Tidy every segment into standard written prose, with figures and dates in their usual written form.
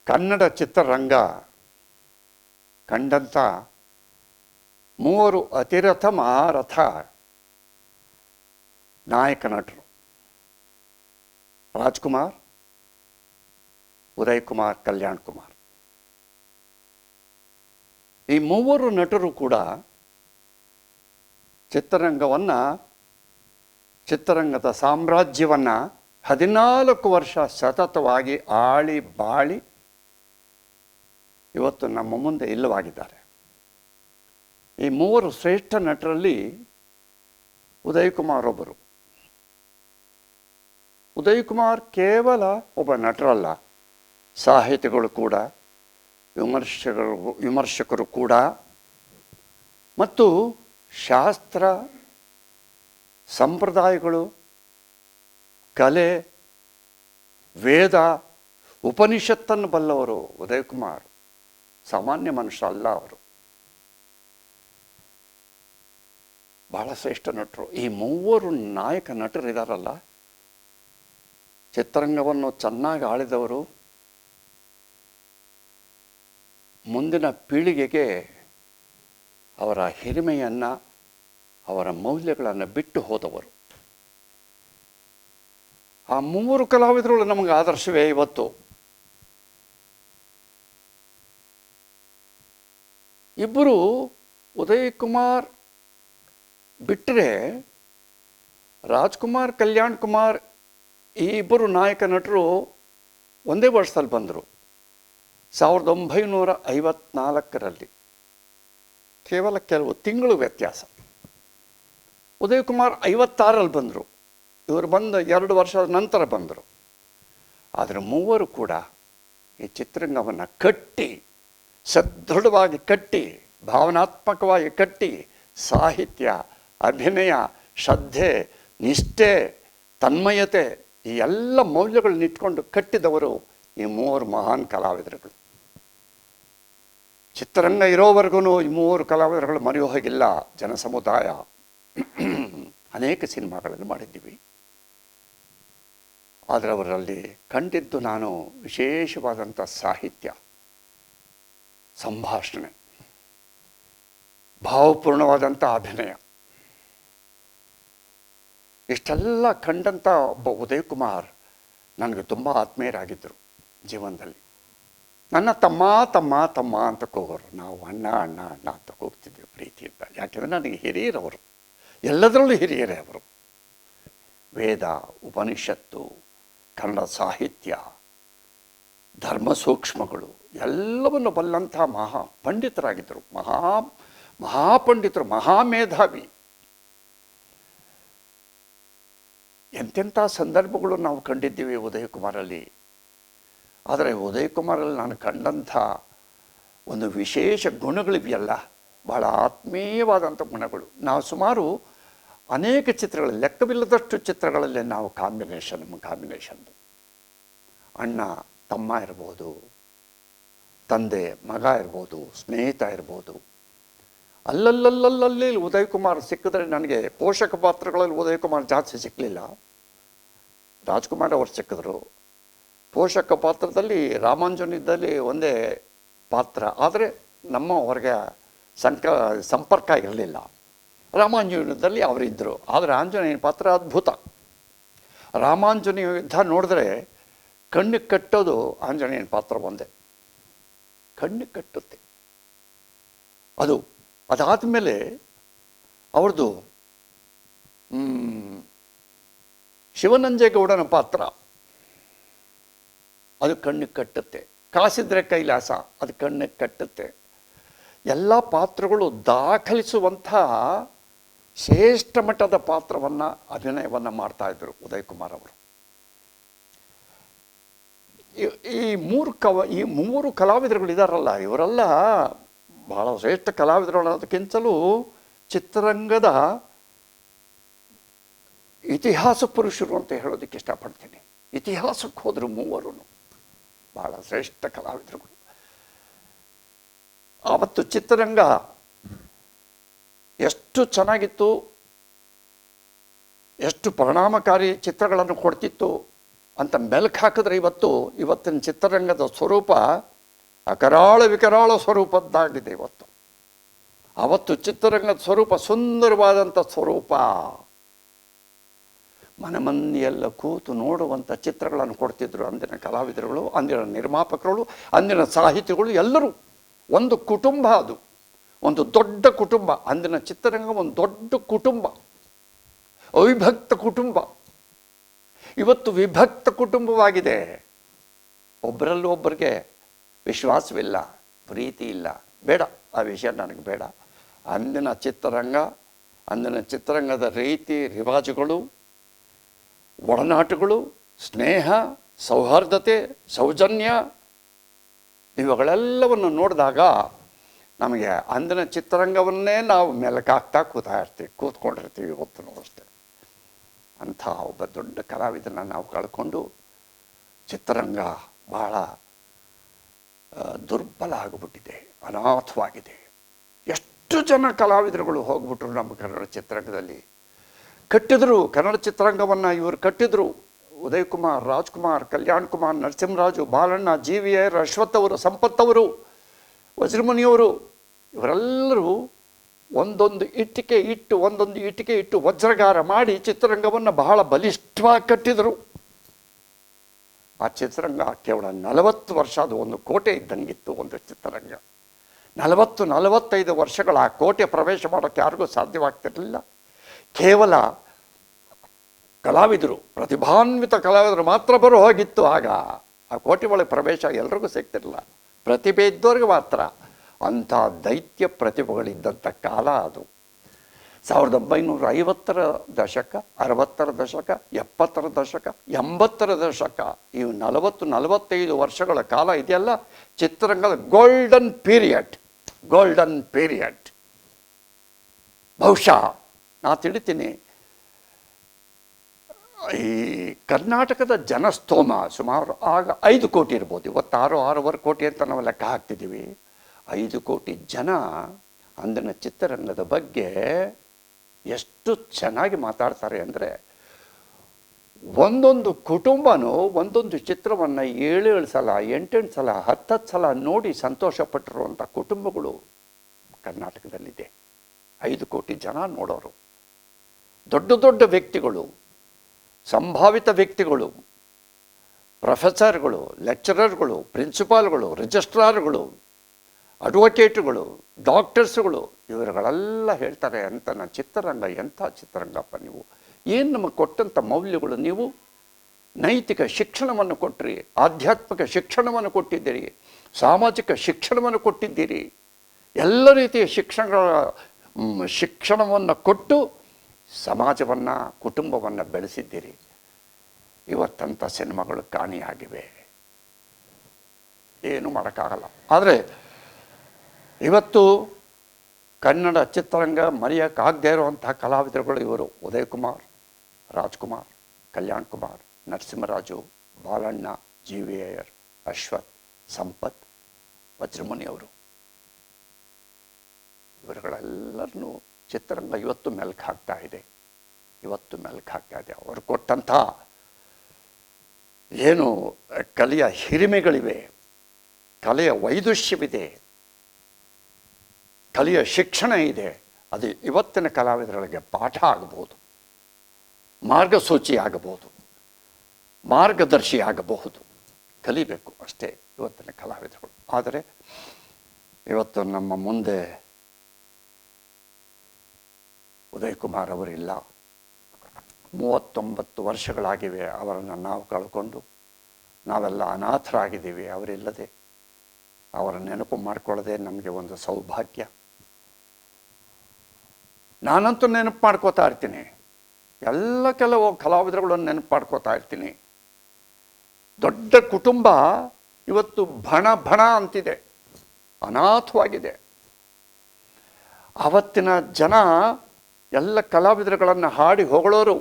ಕನ್ನಡ ಚಿತ್ರರಂಗ ಕಂಡಂಥ ಮೂವರು ಅತಿರಥ ಮಹಾರಥ ನಾಯಕ ನಟರು ರಾಜ್ಕುಮಾರ್, ಉದಯ್ ಕುಮಾರ್, ಕಲ್ಯಾಣ್ ಕುಮಾರ್. ಈ ಮೂವರು ನಟರು ಕೂಡ ಚಿತ್ರರಂಗದ ಸಾಮ್ರಾಜ್ಯವನ್ನು 14 ವರ್ಷ ಸತತವಾಗಿ ಆಳಿ ಬಾಳಿ ಇವತ್ತು ನಮ್ಮ ಮುಂದೆ ಇಲ್ಲವಾಗಿದ್ದಾರೆ. ಈ ಮೂವರು ಶ್ರೇಷ್ಠ ನಟರಲ್ಲಿ ಉದಯ್ ಕುಮಾರ್ ಒಬ್ಬರು. ಉದಯ್ ಕುಮಾರ್ ಕೇವಲ ಒಬ್ಬ ನಟರಲ್ಲ, ಸಾಹಿತಿಗಳು ಕೂಡ, ವಿಮರ್ಶಕರು ಕೂಡ, ಮತ್ತು ಶಾಸ್ತ್ರ ಸಂಪ್ರದಾಯಗಳು, ಕಲೆ, ವೇದ, ಉಪನಿಷತ್ತನ್ನು ಬಲ್ಲವರು ಉದಯ್ ಕುಮಾರ್. ಸಾಮಾನ್ಯ ಮನುಷ್ಯ ಅಲ್ಲ ಅವರು, ಬಹಳ ಶ್ರೇಷ್ಠ ನಟರು. ಈ ಮೂವರು ನಾಯಕ ನಟರಿದ್ದಾರಲ್ಲ, ಚಿತ್ರರಂಗವನ್ನು ಚೆನ್ನಾಗಿ ಆಳಿದವರು, ಮುಂದಿನ ಪೀಳಿಗೆಗೆ ಅವರ ಹಿರಿಮೆಯನ್ನು, ಅವರ ಮೌಲ್ಯಗಳನ್ನು ಬಿಟ್ಟು ಹೋದವರು. ಆ ಮೂವರು ಕಲಾವಿದರು ನಮಗೆ ಆದರ್ಶವೇ ಇವತ್ತು. ಇಬ್ಬರು ಉದಯ್ ಕುಮಾರ್ ಬಿಟ್ಟರೆ ರಾಜ್ಕುಮಾರ್, ಕಲ್ಯಾಣ್ ಕುಮಾರ್ ಈ ಇಬ್ಬರು ನಾಯಕ ನಟರು ಒಂದೇ ವರ್ಷದಲ್ಲಿ ಬಂದರು. 1954ರಲ್ಲಿ, ಕೇವಲ ಕೆಲವು ತಿಂಗಳು ವ್ಯತ್ಯಾಸ. ಉದಯ್ ಕುಮಾರ್ 56ರಲ್ಲಿ ಬಂದರು, ಇವರು ಬಂದ 2 ವರ್ಷದ ನಂತರ ಬಂದರು. ಆದರೆ ಮೂವರು ಕೂಡ ಈ ಚಿತ್ರರಂಗವನ್ನು ಕಟ್ಟಿ, ಸದೃಢವಾಗಿ ಕಟ್ಟಿ, ಭಾವನಾತ್ಮಕವಾಗಿ ಕಟ್ಟಿ, ಸಾಹಿತ್ಯ, ಅಭಿನಯ, ಶ್ರದ್ಧೆ, ನಿಷ್ಠೆ, ತನ್ಮಯತೆ ಈ ಎಲ್ಲ ಮೌಲ್ಯಗಳನ್ನ ಇಟ್ಕೊಂಡು ಕಟ್ಟಿದವರು ಈ ಮೂವರು ಮಹಾನ್ ಕಲಾವಿದರುಗಳು. ಚಿತ್ರರಂಗ ಇರೋವರೆಗೂ ಈ ಮೂವರು ಕಲಾವಿದರುಗಳು ಮರೆಯೋ ಹೋಗಿಲ್ಲ. ಜನಸಮುದಾಯ ಅನೇಕ ಸಿನಿಮಾಗಳನ್ನು ಮಾಡಿದ್ದೀವಿ. ಆದರೆ ಅವರಲ್ಲಿ ಕಂಡಿದ್ದು ನಾನು ವಿಶೇಷವಾದಂಥ ಸಾಹಿತ್ಯ, ಸಂಭಾಷಣೆ, ಭಾವಪೂರ್ಣವಾದಂಥ ಅಭಿನಯ, ಇಷ್ಟೆಲ್ಲ ಕಂಡಂಥ ಒಬ್ಬ ಉದಯ್ ಕುಮಾರ್ ನನಗೆ ತುಂಬ ಆತ್ಮೀಯರಾಗಿದ್ದರು ಜೀವನದಲ್ಲಿ. ನನ್ನ ತಮ್ಮ ತಮ್ಮ ತಮ್ಮ ಅಂತ ಕೂಗೋರು, ನಾವು ಅಣ್ಣ ಅಣ್ಣ ಅಣ್ಣ ಅಂತ ಕೂಗ್ತಿದ್ದೆವು ಪ್ರೀತಿಯಿಂದ. ಯಾಕೆಂದರೆ ನನಗೆ ಹಿರಿಯರವರು, ಎಲ್ಲದರಲ್ಲೂ ಹಿರಿಯರೇ ಅವರು. ವೇದ, ಉಪನಿಷತ್ತು, ಕನ್ನಡ ಸಾಹಿತ್ಯ, ಧರ್ಮ ಸೂಕ್ಷ್ಮಗಳು ಎಲ್ಲವನ್ನು ಬಲ್ಲಂಥ ಪಂಡಿತರಾಗಿದ್ದರು. ಮಹಾಪಂಡಿತರು, ಮಹಾಮೇಧಾವಿ. ಎಂತೆಂಥ ಸಂದರ್ಭಗಳು ನಾವು ಕಂಡಿದ್ದೀವಿ ಉದಯ್ ಕುಮಾರಲ್ಲಿ. ಆದರೆ ಉದಯ್ ಕುಮಾರಲ್ಲಿ ನಾನು ಕಂಡಂಥ ಒಂದು ವಿಶೇಷ ಗುಣಗಳಿವೆಯಲ್ಲ, ಬಹಳ ಆತ್ಮೀಯವಾದಂಥ ಗುಣಗಳು. ನಾವು ಸುಮಾರು ಅನೇಕ ಚಿತ್ರಗಳಲ್ಲಿ, ಲೆಕ್ಕವಿಲ್ಲದಷ್ಟು ಚಿತ್ರಗಳಲ್ಲಿ ನಾವು ಕಾಂಬಿನೇಷನ್ ಅಣ್ಣ ತಮ್ಮ ಇರ್ಬೋದು, ತಂದೆ ಮಗ ಇರ್ಬೋದು, ಸ್ನೇಹಿತ ಇರ್ಬೋದು. ಅಲ್ಲಲ್ಲಿ ಉದಯ್ ಕುಮಾರ್ ಸಿಕ್ಕಿದ್ರೆ ನನಗೆ ಪೋಷಕ ಪಾತ್ರಗಳಲ್ಲಿ ಉದಯ್ ಕುಮಾರ್ ಜಾಸ್ತಿ ಸಿಕ್ಕಲಿಲ್ಲ. ರಾಜ್ಕುಮಾರ್ ಅವರು ಸಿಕ್ಕಿದ್ರು. ಪೋಷಕ ಪಾತ್ರದಲ್ಲಿ ರಾಮಾಂಜನಿದ್ದಲ್ಲಿ ಒಂದೇ ಪಾತ್ರ, ಆದರೆ ನಮ್ಮ ಹೊರಗೆ ಸಂಪರ್ಕ ಇರಲಿಲ್ಲ. ರಾಮಾಂಜನದಲ್ಲಿ ಅವರಿದ್ದರು, ಆದರೆ ಆಂಜನೇಯನ ಪಾತ್ರ ಅದ್ಭುತ. ರಾಮಾಂಜನೇಯ ಯುದ್ಧ ನೋಡಿದ್ರೆ ಕಣ್ಣಿಗೆ ಕಟ್ಟೋದು ಆಂಜನೇಯನ ಪಾತ್ರ ಒಂದೇ, ಕಣ್ಣಿಗೆ ಕಟ್ಟುತ್ತೆ ಅದು. ಅದಾದಮೇಲೆ ಅವ್ರದ್ದು ಶಿವನಂಜೇಗೌಡನ ಪಾತ್ರ, ಅದು ಕಣ್ಣಿಗೆ ಕಟ್ಟುತ್ತೆ. ಕಾಸಿದ್ರೆ ಕೈಲಾಸ, ಅದು ಕಣ್ಣಿಗೆ ಕಟ್ಟುತ್ತೆ. ಎಲ್ಲ ಪಾತ್ರಗಳು ದಾಖಲಿಸುವಂಥ ಶ್ರೇಷ್ಠ ಮಟ್ಟದ ಪಾತ್ರವನ್ನು, ಅಭಿನಯವನ್ನು ಮಾಡ್ತಾಯಿದ್ರು ಉದಯ್ ಕುಮಾರ್ ಅವರು. ಈ ಮೂರು ಕಲಾವಿದರುಗಳಿದಾರಲ್ಲ, ಇವರೆಲ್ಲ ಬಹಳ ಶ್ರೇಷ್ಠ ಕಲಾವಿದರು ಅನ್ನೋದಕ್ಕಿಂತಲೂ ಚಿತ್ರರಂಗದ ಇತಿಹಾಸ ಪುರುಷರು ಅಂತ ಹೇಳೋದಕ್ಕೆ ಇಷ್ಟಪಡ್ತೀನಿ. ಇತಿಹಾಸಕ್ಕೆ ಹೋದರು ಮೂವರು ಬಹಳ ಶ್ರೇಷ್ಠ ಕಲಾವಿದರುಗಳು. ಆವತ್ತು ಚಿತ್ರರಂಗ ಎಷ್ಟು ಚೆನ್ನಾಗಿತ್ತು, ಎಷ್ಟು ಪರಿಣಾಮಕಾರಿ ಚಿತ್ರಗಳನ್ನು ಕೊಡ್ತಿತ್ತು, ಅಂತ ಮೆಲುಕು ಹಾಕಿದ್ರೆ ಇವತ್ತಿನ ಚಿತ್ರರಂಗದ ಸ್ವರೂಪ ಅಕರಾಳ ವಿಕರಾಳ ಸ್ವರೂಪದ್ದಾಗಿದೆ ಇವತ್ತು. ಅವತ್ತು ಚಿತ್ರರಂಗದ ಸ್ವರೂಪ ಸುಂದರವಾದಂಥ ಸ್ವರೂಪ. ಮನೆಯೆಲ್ಲ ಕೂತು ನೋಡುವಂಥ ಚಿತ್ರಗಳನ್ನು ಕೊಡ್ತಿದ್ರು ಅಂದಿನ ಕಲಾವಿದರುಗಳು, ಅಂದಿನ ನಿರ್ಮಾಪಕರುಗಳು, ಅಂದಿನ ಸಾಹಿತಿಗಳು ಎಲ್ಲರೂ. ಒಂದು ಕುಟುಂಬ, ಅದು ಒಂದು ದೊಡ್ಡ ಕುಟುಂಬ. ಅಂದಿನ ಚಿತ್ರರಂಗ ಒಂದು ದೊಡ್ಡ ಕುಟುಂಬ, ಅವಿಭಕ್ತ ಕುಟುಂಬ. ಇವತ್ತು ವಿಭಕ್ತ ಕುಟುಂಬವಾಗಿದೆ. ಒಬ್ಬರಲ್ಲೂ ಒಬ್ಬರಿಗೆ ವಿಶ್ವಾಸವಿಲ್ಲ, ಪ್ರೀತಿ ಇಲ್ಲ. ಬೇಡ, ಆ ವಿಷಯ ನನಗೆ ಬೇಡ. ಅಂದಿನ ಚಿತ್ರರಂಗದ ರೀತಿ ರಿವಾಜುಗಳು, ಒಡನಾಟಗಳು, ಸ್ನೇಹ, ಸೌಹಾರ್ದತೆ, ಸೌಜನ್ಯ ಇವುಗಳೆಲ್ಲವನ್ನು ನೋಡಿದಾಗ ನಮಗೆ ಅಂದಿನ ಚಿತ್ರರಂಗವನ್ನೇ ನಾವು ಮೆಲುಕಾಗ್ತಾ ಕೂತ್ಕೊಂಡಿರ್ತೀವಿ ಇವತ್ತು ಅಷ್ಟೇ. ಅಂಥ ಒಬ್ಬ ದೊಡ್ಡ ಕಲಾವಿದನ ನಾವು ಕಳ್ಕೊಂಡು ಚಿತ್ರರಂಗ ಬಹಳ ದುರ್ಬಲ ಆಗಿಬಿಟ್ಟಿದೆ, ಅನಾಥವಾಗಿದೆ. ಎಷ್ಟು ಜನ ಕಲಾವಿದರುಗಳು ಹೋಗ್ಬಿಟ್ರು ನಮ್ಮ ಕನ್ನಡ ಚಿತ್ರರಂಗದಲ್ಲಿ. ಕಟ್ಟಿದ್ರು ಕನ್ನಡ ಚಿತ್ರರಂಗವನ್ನು, ಇವರು ಕಟ್ಟಿದ್ರು. ಉದಯ್ ಕುಮಾರ್, ರಾಜ್ಕುಮಾರ್, ಕಲ್ಯಾಣ್ ಕುಮಾರ್, ನರಸಿಂಹರಾಜು, ಬಾಲಣ್ಣ, GVR, ಅಶ್ವಥ್ ಅವರು, ಸಂಪತ್ ಅವರು, ವಜ್ರಮುನಿಯವರು, ಇವರೆಲ್ಲರೂ ಒಂದೊಂದು ಇಟ್ಟಿಗೆ ಇಟ್ಟು ವಜ್ರಗಾರ ಮಾಡಿ ಚಿತ್ರರಂಗವನ್ನು ಬಹಳ ಬಲಿಷ್ಠವಾಗಿ ಕಟ್ಟಿದರು. ಆ ಚಿತ್ರರಂಗ ಕೇವಲ 40 ವರ್ಷ, ಅದು ಒಂದು ಕೋಟೆ ಇದ್ದಂಗಿತ್ತು ಒಂದು ಚಿತ್ರರಂಗ. 40-45 ವರ್ಷಗಳ ಆ ಕೋಟೆ ಪ್ರವೇಶ ಮಾಡೋಕ್ಕೆ ಯಾರಿಗೂ ಸಾಧ್ಯವಾಗ್ತಿರಲಿಲ್ಲ. ಕೇವಲ ಕಲಾವಿದರು, ಪ್ರತಿಭಾನ್ವಿತ ಕಲಾವಿದರು ಮಾತ್ರ ಬರೋ ಹೋಗಿತ್ತು. ಆಗ ಆ ಕೋಟೆ ಒಳಗೆ ಪ್ರವೇಶ ಎಲ್ರಿಗೂ ಸಿಗ್ತಿರಲಿಲ್ಲ, ಪ್ರತಿಭೆ ಇದ್ದವ್ರಿಗೆ ಮಾತ್ರ. ಅಂಥ ದೈತ್ಯ ಪ್ರತಿಭೆಗಳಿದ್ದಂಥ ಕಾಲ ಅದು. 1950ರ ದಶಕ, 60ರ ದಶಕ, 70ರ ದಶಕ, 80ರ ದಶಕ, ಇವು 40-45 ವರ್ಷಗಳ ಕಾಲ ಇದೆಯಲ್ಲ ಚಿತ್ರರಂಗದ ಗೋಲ್ಡನ್ ಪೀರಿಯಡ್. ಬಹುಶಃ ನಾ ತಿಳಿತೀನಿ, ಈ ಕರ್ನಾಟಕದ ಜನಸ್ತೋಮ ಸುಮಾರು ಆಗ 5 ಕೋಟಿ ಇರ್ಬೋದು. ಇವತ್ತು 6-6.5 ಕೋಟಿ ಅಂತ ನಾವು ಲೆಕ್ಕ ಹಾಕ್ತಿದ್ದೀವಿ. 5 ಕೋಟಿ ಜನ ಅಂದಿನ ಚಿತ್ರರಂಗದ ಬಗ್ಗೆ ಎಷ್ಟು ಚೆನ್ನಾಗಿ ಮಾತಾಡ್ತಾರೆ ಅಂದರೆ, ಒಂದೊಂದು ಕುಟುಂಬನೂ ಒಂದೊಂದು ಚಿತ್ರವನ್ನು 7-7 ಸಲ, 8-8 ಸಲ, 10-10 ಸಲ ನೋಡಿ ಸಂತೋಷಪಟ್ಟಿರುವಂಥ ಕುಟುಂಬಗಳು ಕರ್ನಾಟಕದಲ್ಲಿದೆ. 5 ಕೋಟಿ ಜನ ನೋಡೋರು. ದೊಡ್ಡ ದೊಡ್ಡ ವ್ಯಕ್ತಿಗಳು, ಸಂಭಾವಿತ ವ್ಯಕ್ತಿಗಳು, ಪ್ರೊಫೆಸರ್ಗಳು, ಲೆಕ್ಚರರ್ಗಳು, ಪ್ರಿನ್ಸಿಪಾಲ್ಗಳು, ರಿಜಿಸ್ಟ್ರಾರ್ಗಳು, ಅಡ್ವೊಕೇಟ್ಗಳು, ಡಾಕ್ಟರ್ಸ್ಗಳು, ಇವರುಗಳೆಲ್ಲ ಹೇಳ್ತಾರೆ ಅಂತ ನನ್ನ ಚಿತ್ರರಂಗ ಎಂಥ ಚಿತ್ರರಂಗಪ್ಪ ನೀವು. ಏನು ನಮಗೆ ಕೊಟ್ಟಂಥ ಮೌಲ್ಯಗಳು, ನೀವು ನೈತಿಕ ಶಿಕ್ಷಣವನ್ನು ಕೊಟ್ಟಿರಿ, ಆಧ್ಯಾತ್ಮಿಕ ಶಿಕ್ಷಣವನ್ನು ಕೊಟ್ಟಿದ್ದೀರಿ, ಸಾಮಾಜಿಕ ಶಿಕ್ಷಣವನ್ನು ಕೊಟ್ಟಿದ್ದೀರಿ, ಎಲ್ಲ ರೀತಿಯ ಶಿಕ್ಷಣವನ್ನು ಕೊಟ್ಟು ಸಮಾಜವನ್ನು, ಕುಟುಂಬವನ್ನು ಬೆಳೆಸಿದ್ದೀರಿ. ಇವತ್ತಂಥ ಸಿನಿಮಾಗಳು ಕಾಣಿಯಾಗಿವೆ, ಏನು ಮಾಡೋಕ್ಕಾಗಲ್ಲ. ಆದರೆ ಇವತ್ತು ಕನ್ನಡ ಚಿತ್ರರಂಗ ಮರೆಯೋಕ್ಕಾಗದೇ ಇರುವಂಥ ಕಲಾವಿದರುಗಳು ಇವರು. ಉದಯ್ ಕುಮಾರ್, ರಾಜ್ಕುಮಾರ್, ಕಲ್ಯಾಣ್ ಕುಮಾರ್, ನರಸಿಂಹರಾಜು, ಬಾಲಣ್ಣ, GVR, ಅಶ್ವಥ್, ಸಂಪತ್, ವಜ್ರಮುನಿಯವರು, ಇವರುಗಳೆಲ್ಲರನ್ನೂ ಚಿತ್ರರಂಗ ಇವತ್ತು ಮೆಲುಕು ಹಾಕ್ತಾ ಇದೆ. ಅವರು ಕೊಟ್ಟಂಥ ಏನು ಕಲೆಯ ಹಿರಿಮೆಗಳಿವೆ, ಕಲೆಯ ವೈದುಷ್ಯವಿದೆ, ಕಲೆಯ ಶಿಕ್ಷಣ ಇದೆ, ಅದು ಇವತ್ತಿನ ಕಲಾವಿದರಿಗೆ ಪಾಠ ಆಗಬಹುದು, ಮಾರ್ಗಸೂಚಿ ಆಗಬಹುದು, ಮಾರ್ಗದರ್ಶಿ ಆಗಬಹುದು. ಕಲಿಬೇಕು ಅಷ್ಟೇ ಇವತ್ತಿನ ಕಲಾವಿದರುಗಳು. ಆದರೆ ಇವತ್ತು ನಮ್ಮ ಮುಂದೆ ಉದಯ್ ಕುಮಾರ್ ಅವರಿಲ್ಲ. 39 ವರ್ಷಗಳಾಗಿವೆ ಅವರನ್ನು ನಾವು ಕಳ್ಕೊಂಡು. ನಾವೆಲ್ಲ ಅನಾಥರಾಗಿದ್ದೀವಿ ಅವರಿಲ್ಲದೆ. ಅವರ ನೆನಪು ಮಾಡಿಕೊಳ್ಳದೆ ನಮಗೆ ಒಂದು ಸೌಭಾಗ್ಯ. ನಾನಂತೂ ನೆನಪು ಮಾಡ್ಕೋತಾ ಇರ್ತೀನಿ, ಕೆಲವು ಕಲಾವಿದರುಗಳನ್ನು ನೆನಪು ಮಾಡ್ಕೋತಾ ಇರ್ತೀನಿ. ದೊಡ್ಡ ಕುಟುಂಬ ಇವತ್ತು ಭಣ ಅಂತಿದೆ, ಅನಾಥವಾಗಿದೆ. ಆವತ್ತಿನ ಜನ ಎಲ್ಲ ಕಲಾವಿದರುಗಳನ್ನು ಹಾಡಿ ಹೊಗಳೋರು.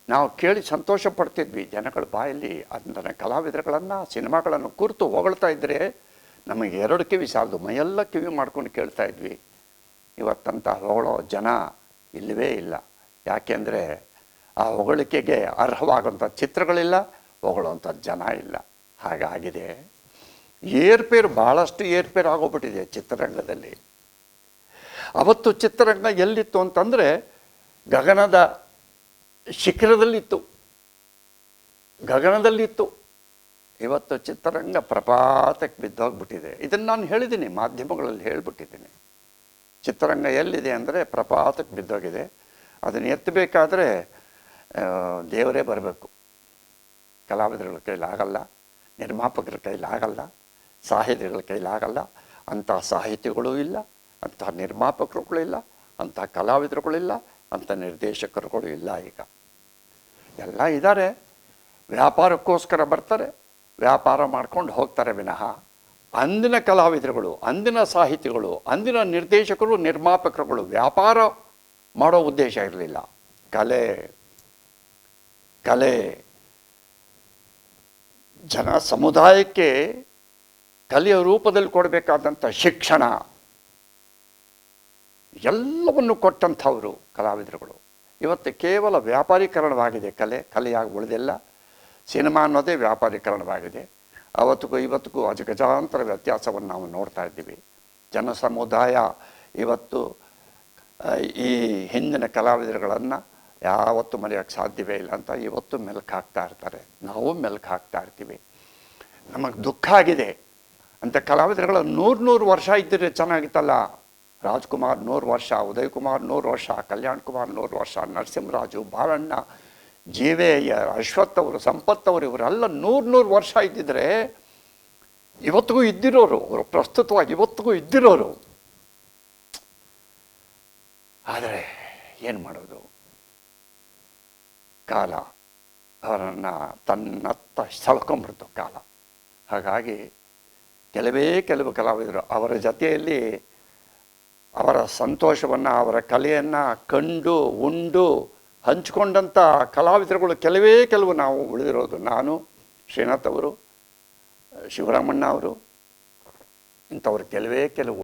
ನಾವು ಕೇಳಿ ಸಂತೋಷ ಪಡ್ತಿದ್ವಿ. ಜನಗಳ ಬಾಯಲ್ಲಿ ಅಂದನ ಕಲಾವಿದರುಗಳನ್ನು, ಸಿನಿಮಾಗಳನ್ನು ಕುರಿತು ಹೊಗಳ್ತಾ ಇದ್ದರೆ ನಮಗೆ 2 ಕಿವಿ ಸಾಲದು, ಮೈಯೆಲ್ಲ ಕಿವಿ ಮಾಡ್ಕೊಂಡು ಕೇಳ್ತಾ ಇದ್ವಿ. ಇವತ್ತಂತ ಹೊಗಳೋ ಜನ ಇಲ್ಲವೇ ಇಲ್ಲ. ಯಾಕೆಂದರೆ ಆ ಹೊಗಳಿಕೆಗೆ ಅರ್ಹವಾಗುವಂಥ ಚಿತ್ರಗಳಿಲ್ಲ, ಹೊಗಳುವಂಥ ಜನ ಇಲ್ಲ. ಹಾಗಾಗಿದೆ. ಏರ್ಪೇರು, ಭಾಳಷ್ಟು ಏರ್ಪೇರು ಆಗೋಗ್ಬಿಟ್ಟಿದೆ ಚಿತ್ರರಂಗದಲ್ಲಿ. ಅವತ್ತು ಚಿತ್ರರಂಗ ಎಲ್ಲಿತ್ತು ಅಂತಂದರೆ ಗಗನದ ಶಿಖರದಲ್ಲಿತ್ತು, ಗಗನದಲ್ಲಿತ್ತು. ಇವತ್ತು ಚಿತ್ರರಂಗ ಪ್ರಪಾತಕ್ಕೆ ಬಿದ್ದೋಗ್ಬಿಟ್ಟಿದೆ. ಇದನ್ನು ನಾನು ಹೇಳಿದ್ದೀನಿ, ಮಾಧ್ಯಮಗಳಲ್ಲಿ ಹೇಳಿಬಿಟ್ಟಿದ್ದೀನಿ. ಚಿತ್ರರಂಗ ಎಲ್ಲಿದೆ ಅಂದರೆ ಪ್ರಪಾತಕ್ಕೆ ಬಿದ್ದೋಗಿದೆ. ಅದನ್ನು ಎತ್ತಬೇಕಾದ್ರೆ ದೇವರೇ ಬರಬೇಕು. ಕಲಾವಿದರ ಕೈಲಾಗಲ್ಲ, ನಿರ್ಮಾಪಕರ ಕೈಲಾಗಲ್ಲ, ಸಾಹಿತಿಗಳ ಕೈಲಾಗಲ್ಲ. ಅಂಥ ಸಾಹಿತಿಗಳೂ ಇಲ್ಲ, ಅಂಥ ನಿರ್ಮಾಪಕರುಗಳು ಇಲ್ಲ, ಅಂಥ ಕಲಾವಿದರುಗಳಿಲ್ಲ, ಅಂಥ ನಿರ್ದೇಶಕರುಗಳು ಇಲ್ಲ. ಈಗ ಎಲ್ಲ ಇದ್ದಾರೆ, ವ್ಯಾಪಾರಕ್ಕೋಸ್ಕರ ಬರ್ತಾರೆ, ವ್ಯಾಪಾರ ಮಾಡ್ಕೊಂಡು ಹೋಗ್ತಾರೆ ವಿನಃ ಅಂದಿನ ಕಲಾವಿದರುಗಳು, ಅಂದಿನ ಸಾಹಿತಿಗಳು, ಅಂದಿನ ನಿರ್ದೇಶಕರು, ನಿರ್ಮಾಪಕರುಗಳು ವ್ಯಾಪಾರ ಮಾಡೋ ಉದ್ದೇಶ ಇರಲಿಲ್ಲ. ಕಲೆ ಜನ ಸಮುದಾಯಕ್ಕೆ ಕಲೆಯ ರೂಪದಲ್ಲಿ ಕೊಡಬೇಕಾದಂಥ ಶಿಕ್ಷಣ ಎಲ್ಲವನ್ನು ಕೊಟ್ಟಂಥವರು ಕಲಾವಿದರುಗಳು. ಇವತ್ತು ಕೇವಲ ವ್ಯಾಪಾರೀಕರಣವಾಗಿದೆ ಕಲೆಯಾಗಿ ಉಳಿದಿಲ್ಲ. ಸಿನಿಮಾ ಅನ್ನೋದೇ ವ್ಯಾಪಾರೀಕರಣವಾಗಿದೆ. ಅವತ್ತಿಗೂ ಇವತ್ತಿಗೂ ಅಜಗಜಾಂತರ ವ್ಯತ್ಯಾಸವನ್ನು ನಾವು ನೋಡ್ತಾ ಇದ್ದೀವಿ. ಜನ ಸಮುದಾಯ ಇವತ್ತು ಈ ಹಿಂದಿನ ಕಲಾವಿದರುಗಳನ್ನು ಯಾವತ್ತೂ ಮರೆಯೋಕ್ಕೆ ಸಾಧ್ಯವೇ ಇಲ್ಲ ಅಂತ ಇವತ್ತು ಮೆಲುಕು ಹಾಕ್ತಾ ಇರ್ತಾರೆ. ನಾವು ಮೆಲುಕು ಹಾಕ್ತಾ ಇರ್ತೀವಿ. ನಮಗೆ ದುಃಖ ಆಗಿದೆ. ಅಂಥ ಕಲಾವಿದರುಗಳು 100 ವರ್ಷ ಇದ್ದರೆ ಚೆನ್ನಾಗಿತ್ತಲ್ಲ. ರಾಜ್ಕುಮಾರ್ 100 ವರ್ಷ, ಉದಯ್ ಕುಮಾರ್ 100 ವರ್ಷ, ಕಲ್ಯಾಣ್ ಕುಮಾರ್ 100 ವರ್ಷ, ನರಸಿಂಹರಾಜು, ಬಾಳಣ್ಣ, ಜೀವೇಯ, ಅಶ್ವಥ್ ಅವರು, ಸಂಪತ್ ಅವರು, ಇವರೆಲ್ಲ 100 ವರ್ಷ ಇದ್ದಿದ್ರೆ ಇವತ್ತಿಗೂ ಇದ್ದಿರೋರು, ಅವರು ಪ್ರಸ್ತುತವಾಗಿ ಇವತ್ತಿಗೂ ಇದ್ದಿರೋರು. ಆದರೆ ಏನು ಮಾಡೋದು, ಕಾಲ ಅವರನ್ನು ತನ್ನತ್ತ ಸೆಳ್ಕೊಂಡ್ಬಿಡ್ತು ಕಾಲ. ಹಾಗಾಗಿ ಕೆಲವು ಕಲಾವಿದರು ಅವರ ಜೊತೆಯಲ್ಲಿ ಅವರ ಸಂತೋಷವನ್ನು, ಅವರ ಕಲೆಯನ್ನು ಕಂಡು ಉಂಡು ಹಂಚಿಕೊಂಡಂಥ ಕಲಾವಿದರುಗಳು ಕೆಲವು ನಾವು ಉಳಿದಿರೋದು. ನಾನು, ಶ್ರೀನಾಥ್ ಅವರು, ಶಿವರಾಮಣ್ಣ ಅವರು, ಇಂಥವ್ರು ಕೆಲವು